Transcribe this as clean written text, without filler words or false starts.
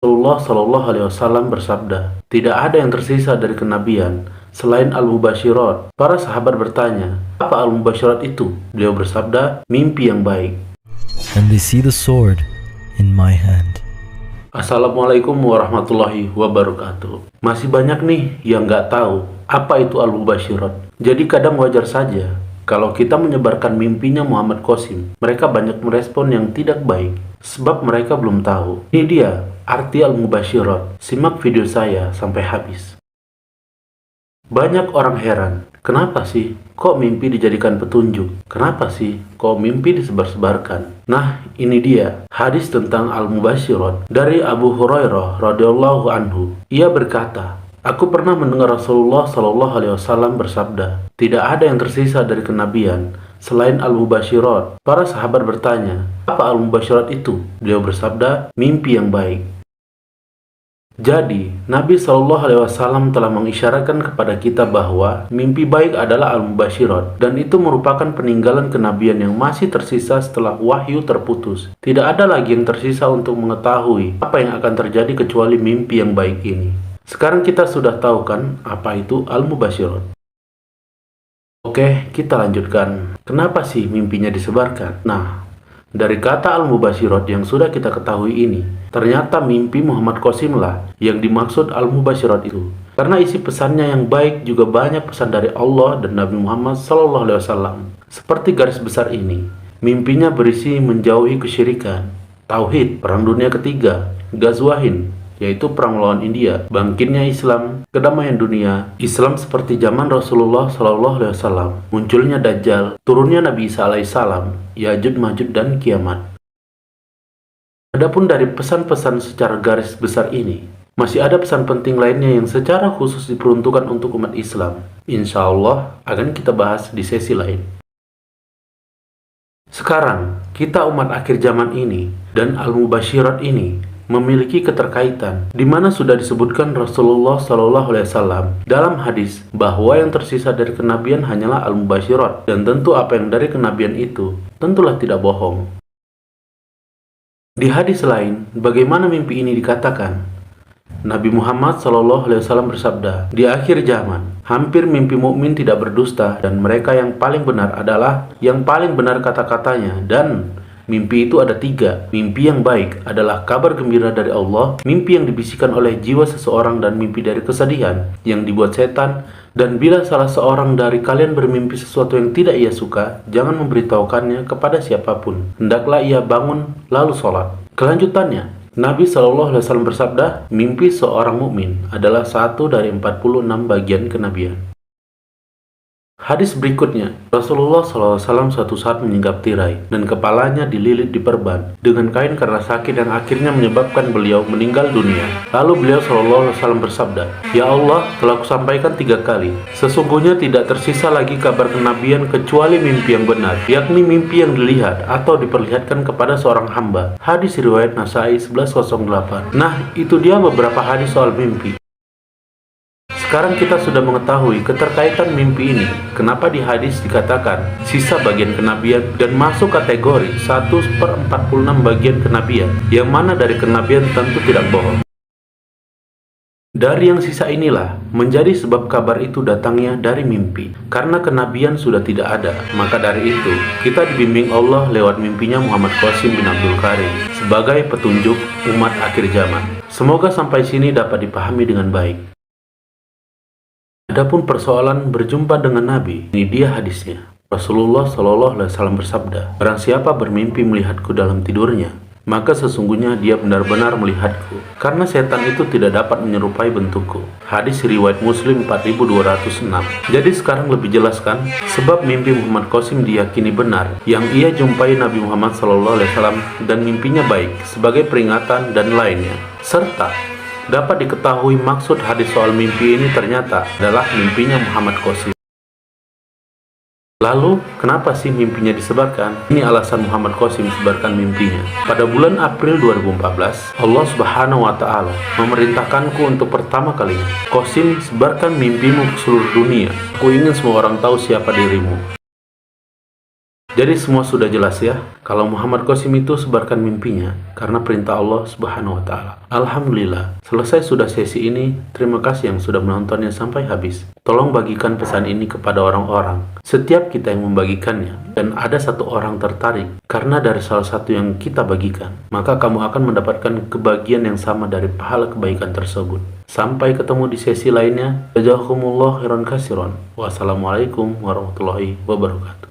Rasulullah Shallallahu Alaihi Wasallam bersabda, tidak ada yang tersisa dari kenabian selain al-mubasyirat. Para sahabat bertanya, apa al-mubasyirat itu? Beliau bersabda, mimpi yang baik. And they see the sword in my hand. Assalamualaikum warahmatullahi wabarakatuh. Masih banyak nih yang nggak tahu apa itu al-mubasyirat. Jadi kadang wajar saja kalau kita menyebarkan mimpinya Muhammad Qasim. Mereka banyak merespon yang tidak baik sebab mereka belum tahu. Ini dia arti al-mubasyirat. Simak video saya sampai habis. Banyak orang heran, kenapa sih kok mimpi dijadikan petunjuk? Kenapa sih kok mimpi disebar-sebarkan? Nah, ini dia hadis tentang al-mubasyirat dari Abu Hurairah radhiyallahu anhu. Ia berkata, aku pernah mendengar Rasulullah Shallallahu Alaihi Wasallam bersabda, tidak ada yang tersisa dari kenabian selain al-mubasyirat. Para sahabat bertanya, apa al-mubasyirat itu? Beliau bersabda, mimpi yang baik. Jadi, Nabi Shallallahu Alaihi Wasallam telah mengisyaratkan kepada kita bahwa mimpi baik adalah al-mubasyirat, dan itu merupakan peninggalan kenabian yang masih tersisa setelah wahyu terputus. Tidak ada lagi yang tersisa untuk mengetahui apa yang akan terjadi kecuali mimpi yang baik ini. Sekarang kita sudah tahu kan apa itu al-mubasyirat. Oke, kita lanjutkan. Kenapa sih mimpinya disebarkan? Nah, dari kata al-mubasyirat yang sudah kita ketahui ini, ternyata mimpi Muhammad Qasim lah yang dimaksud al-mubasyirat itu. Karena isi pesannya yang baik juga banyak pesan dari Allah dan Nabi Muhammad SAW. Seperti garis besar ini, mimpinya berisi menjauhi kesyirikan, tauhid, perang dunia ketiga, Ghazwahin, yaitu perang melawan India, bangkitnya Islam, kedamaian dunia, Islam seperti zaman Rasulullah SAW, munculnya Dajjal, turunnya Nabi Isa alaihissalam, Ya'juj Ma'juj dan kiamat. Adapun dari pesan-pesan secara garis besar ini, masih ada pesan penting lainnya yang secara khusus diperuntukkan untuk umat Islam. Insya Allah akan kita bahas di sesi lain. Sekarang, kita umat akhir zaman ini dan al-mubasyirat ini memiliki keterkaitan, di mana sudah disebutkan Rasulullah Shallallahu Alaihi Wasallam dalam hadis bahwa yang tersisa dari kenabian hanyalah al-mubasyirat, dan tentu apa yang dari kenabian itu tentulah tidak bohong. Di hadis lain, bagaimana mimpi ini dikatakan? Nabi Muhammad Shallallahu Alaihi Wasallam bersabda, di akhir zaman, hampir mimpi mukmin tidak berdusta, dan mereka yang paling benar adalah yang paling benar kata-katanya, dan mimpi itu ada tiga. Mimpi yang baik adalah kabar gembira dari Allah, mimpi yang dibisikkan oleh jiwa seseorang, dan mimpi dari kesedihan yang dibuat setan. Dan bila salah seorang dari kalian bermimpi sesuatu yang tidak ia suka, jangan memberitahukannya kepada siapapun. Hendaklah ia bangun lalu sholat. Kelanjutannya, Nabi Shallallahu Alaihi Wasallam bersabda, mimpi seorang mukmin adalah satu dari 46 bagian kenabian. Hadis berikutnya, Rasulullah SAW suatu saat menyingkap tirai dan kepalanya dililit diperban dengan kain karena sakit yang akhirnya menyebabkan beliau meninggal dunia. Lalu beliau SAW bersabda, ya Allah, telah kusampaikan 3 kali. Sesungguhnya tidak tersisa lagi kabar kenabian kecuali mimpi yang benar, yakni mimpi yang dilihat atau diperlihatkan kepada seorang hamba. Hadis riwayat Nasai 1108. Nah, itu dia beberapa hadis soal mimpi. Sekarang kita sudah mengetahui keterkaitan mimpi ini. Kenapa di hadis dikatakan sisa bagian kenabian dan masuk kategori 1/46 bagian kenabian, yang mana dari kenabian tentu tidak bohong. Dari yang sisa inilah menjadi sebab kabar itu datangnya dari mimpi. Karena kenabian sudah tidak ada, maka dari itu kita dibimbing Allah lewat mimpinya Muhammad Qasim bin Abdul Karim sebagai petunjuk umat akhir zaman. Semoga sampai sini dapat dipahami dengan baik. Adapun persoalan berjumpa dengan Nabi, ini dia hadisnya. Rasulullah Shallallahu Alaihi Wasallam bersabda, barang siapa bermimpi melihatku dalam tidurnya, maka sesungguhnya dia benar-benar melihatku, karena setan itu tidak dapat menyerupai bentukku. Hadis riwayat Muslim 4206. Jadi sekarang lebih jelas kan, sebab mimpi Muhammad Qasim diyakini benar, yang ia jumpai Nabi Muhammad Shallallahu Alaihi Wasallam, dan mimpinya baik sebagai peringatan dan lainnya. Serta dapat diketahui maksud hadis soal mimpi ini ternyata adalah mimpinya Muhammad Qasim. Lalu, kenapa sih mimpinya disebarkan? Ini alasan Muhammad Qasim sebarkan mimpinya. Pada bulan April 2014, Allah Subhanahu wa Ta'ala memerintahkanku untuk pertama kalinya, Qasim, sebarkan mimpimu ke seluruh dunia. Aku ingin semua orang tahu siapa dirimu. Jadi semua sudah jelas ya, kalau Muhammad Qasim itu sebarkan mimpinya karena perintah Allah Subhanahu wa taala. Alhamdulillah, selesai sudah sesi ini. Terima kasih yang sudah menontonnya sampai habis. Tolong bagikan pesan ini kepada orang-orang. Setiap kita yang membagikannya dan ada satu orang tertarik karena dari salah satu yang kita bagikan, maka kamu akan mendapatkan kebahagiaan yang sama dari pahala kebaikan tersebut. Sampai ketemu di sesi lainnya. Jazakumullah khairan katsiran. Wassalamualaikum warahmatullahi wabarakatuh.